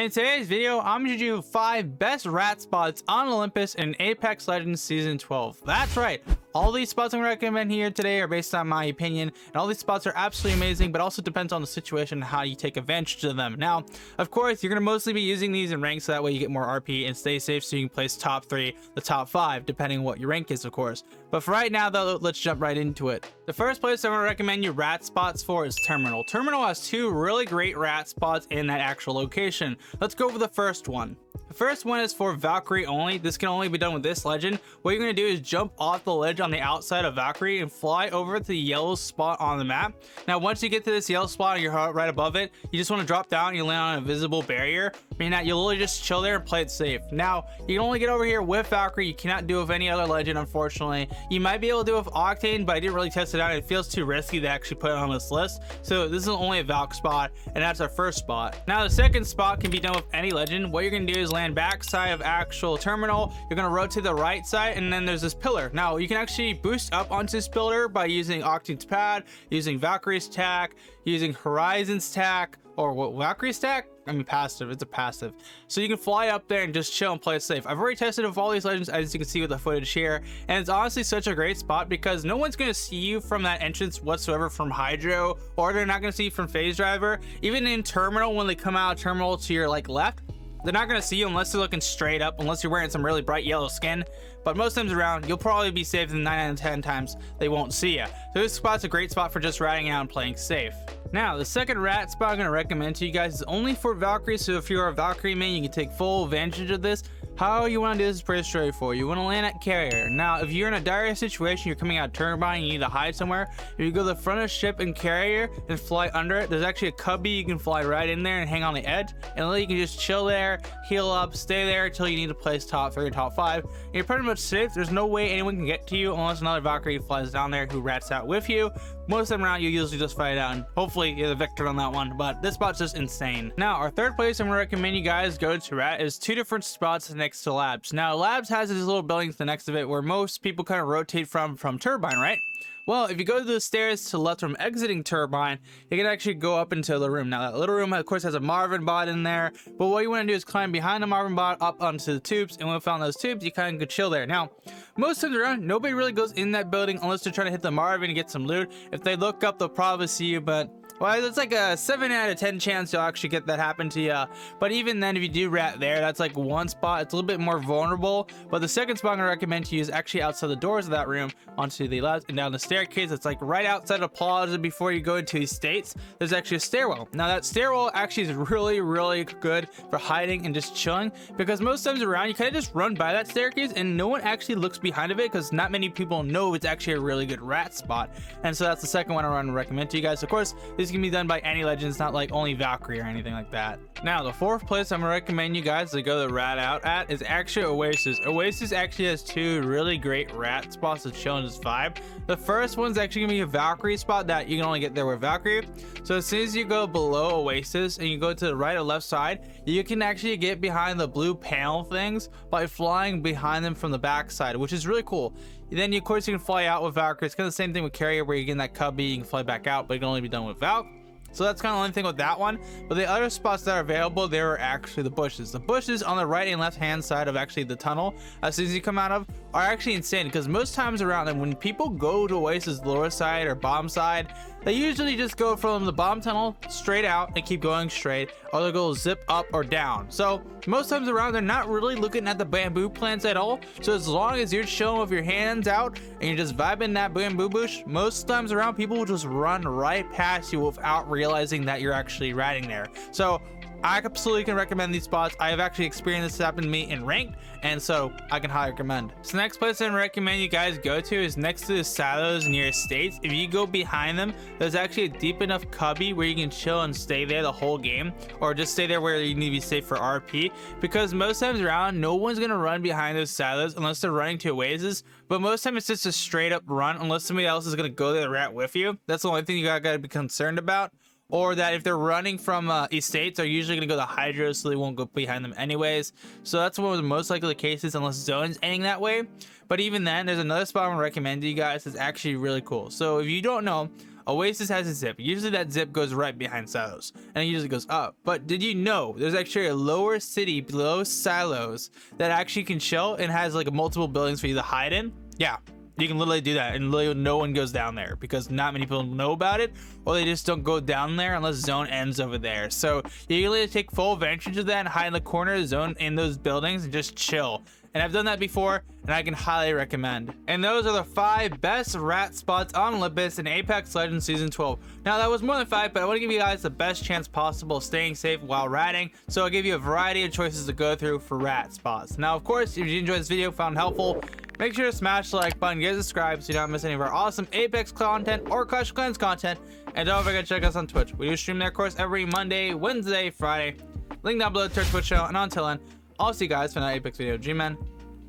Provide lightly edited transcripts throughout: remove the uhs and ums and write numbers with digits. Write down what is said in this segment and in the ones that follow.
In today's video, I'm going to do 5 best rat spots on Olympus in Apex Legends Season 12. That's right, all these spots I'm going to recommend here today are based on my opinion, and all these spots are absolutely amazing, but also depends on the situation and how you take advantage of them. Now, of course, you're going to mostly be using these in ranks so that way you get more RP and stay safe so you can place top 3, the top 5, depending on what your rank is, of course. But for right now, though, let's jump right into it. The first place I'm going to recommend you rat spots for is Terminal. Terminal has 2 really great rat spots in that actual location. Let's go over the first one. The first one is for Valkyrie only. This can only be done with this legend. What you're going to do is jump off the ledge on the outside of Valkyrie and fly over to the yellow spot on the map. Now, once you get to this yellow spot and you're right above it, you just want to drop down and you land on a visible barrier. Meaning that you'll literally just chill there and play it safe. Now, you can only get over here with Valkyrie. You cannot do it with any other legend, unfortunately. You might be able to do it with Octane, but I didn't really test it out. It feels too risky to actually put it on this list. So this is only a Valk spot, and that's our first spot. Now, the second spot can be done with any legend. What you're going to do is land backside of actual Terminal. You're going to rotate to the right side, and then there's this pillar. Now, you can actually boost up onto this pillar by using Octane's pad, using Valkyrie's tack, using Horizon's tack, or what, Valkyrie's tack? I mean passive, it's a passive. So you can fly up there and just chill and play it safe. I've already tested it with all these legends, as you can see with the footage here, and it's honestly such a great spot because no one's going to see you from that entrance whatsoever from Hydro, or they're not going to see you from Phase Driver. Even in Terminal, when they come out of Terminal to your left, they're not going to see you unless they're looking straight up, unless you're wearing some really bright yellow skin. But most times around, you'll probably be safe, and 9 out of 10 times they won't see you. So this spot's a great spot for just riding out and playing safe. Now, the second rat spot I'm going to recommend to you guys is only for Valkyrie, so if you're a Valkyrie main, you can take full advantage of this. How you want to do this is pretty straightforward. You want to land at Carrier. Now, if you're in a dire situation, you're coming out of Turbine, you need to hide somewhere, if you go to the front of the ship in Carrier and fly under it, there's actually a cubby you can fly right in there and hang on the edge, and then you can just chill there, heal up, stay there until you need to place top 3 or top 5. And you're pretty much safe. There's no way anyone can get to you unless another Valkyrie flies down there who rats out with you. Most of them around, you usually just fight it out, and hopefully you're the victor on that one, but this spot's just insane. Now, our third place I'm going to recommend you guys go to rat is 2 different spots next to Labs. Now, Labs has these little buildings to the next of it where most people kind of rotate from Turbine, right? Well, if you go to the stairs to the left from exiting Turbine, you can actually go up into the room. Now, that little room, of course, has a Marvin bot in there, but what you want to do is climb behind the Marvin bot up onto the tubes, and when we found those tubes, you kind of could chill there. Now, most times around, nobody really goes in that building unless they're trying to hit the Marvin and get some loot. If they look up, they'll probably see you, but well, it's like a 7 out of 10 chance you'll actually get that happen to you. But even then, if you do rat there, that's like one spot. It's a little bit more vulnerable. But the second spot I'm going to recommend to you is actually outside the doors of that room onto the left and down the staircase. It's like right outside of Plaza before you go into estates. There's actually a stairwell. Now, that stairwell actually is really, really good for hiding and just chilling because most times around, you kind of just run by that staircase and no one actually looks behind of it because not many people know it's actually a really good rat spot. And so that's the second one I want to recommend to you guys. Of course, this can be done by any legends, not like only Valkyrie or anything like that. Now, the fourth place I'm gonna recommend you guys to go to rat out at is actually Oasis. Oasis actually has 2 really great rat spots to chill in this vibe. The first one's actually gonna be a Valkyrie spot that you can only get there with Valkyrie. So as soon as you go below Oasis and you go to the right or left side, you can actually get behind the blue panel things by flying behind them from the back side, which is really cool. Then, of course, you can fly out with Valkyrie. It's kind of the same thing with Carrier where you get in that cubby, you can fly back out, but it can only be done with Valk. So that's kind of the only thing with that one. But the other spots that are available, there are actually the bushes. The bushes on the right and left hand side of actually the tunnel, as soon as you come out of, are actually insane. Because most times around them, when people go to Oasis lower side or bottom side, they usually just go from the bottom tunnel straight out and keep going straight, or they'll go zip up or down. So most times around, they're not really looking at the bamboo plants at all. So as long as you're chilling with your hands out and you're just vibing that bamboo bush, most times around, people will just run right past you without realizing that you're actually riding there. So I absolutely can recommend these spots. I have actually experienced this happen to me in ranked, and so I can highly recommend. So the next place I recommend you guys go to is next to the silos near estates. If you go behind them, there's actually a deep enough cubby where you can chill and stay there the whole game, or just stay there where you need to be safe for RP, because most times around, no one's gonna run behind those silos unless they're running to Oasis. But most time it's just a straight up run unless somebody else is gonna go to the rat with you. That's the only thing you gotta be concerned about. Or that if they're running from estates, they're usually going to go to Hydro, so they won't go behind them anyways. So that's one of the most likely cases, unless zone's ending that way. But even then, there's another spot I'm going to recommend to you guys that's actually really cool. So if you don't know, Oasis has a zip. Usually that zip goes right behind silos, and it usually goes up. But did you know there's actually a lower city below silos that actually can chill and has like multiple buildings for you to hide in? Yeah, you can literally do that, and literally no one goes down there because not many people know about it, or they just don't go down there unless zone ends over there. So you can literally take full advantage of that and hide in the corner of the zone in those buildings and just chill. And I've done that before, and I can highly recommend. And those are the 5 best rat spots on Olympus in Apex Legends Season 12. Now, that was more than 5, but I want to give you guys the best chance possible of staying safe while ratting. So I'll give you a variety of choices to go through for rat spots. Now, of course, if you enjoyed this video, found it helpful, make sure to smash the like button, get subscribed so you don't miss any of our awesome Apex content or Clash of Clans content. And don't forget to check us on Twitch. We do stream there, of course, every Monday, Wednesday, Friday. Link down below to our Twitch channel. And until then, I'll see you guys for another Apex video. G-Men,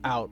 out.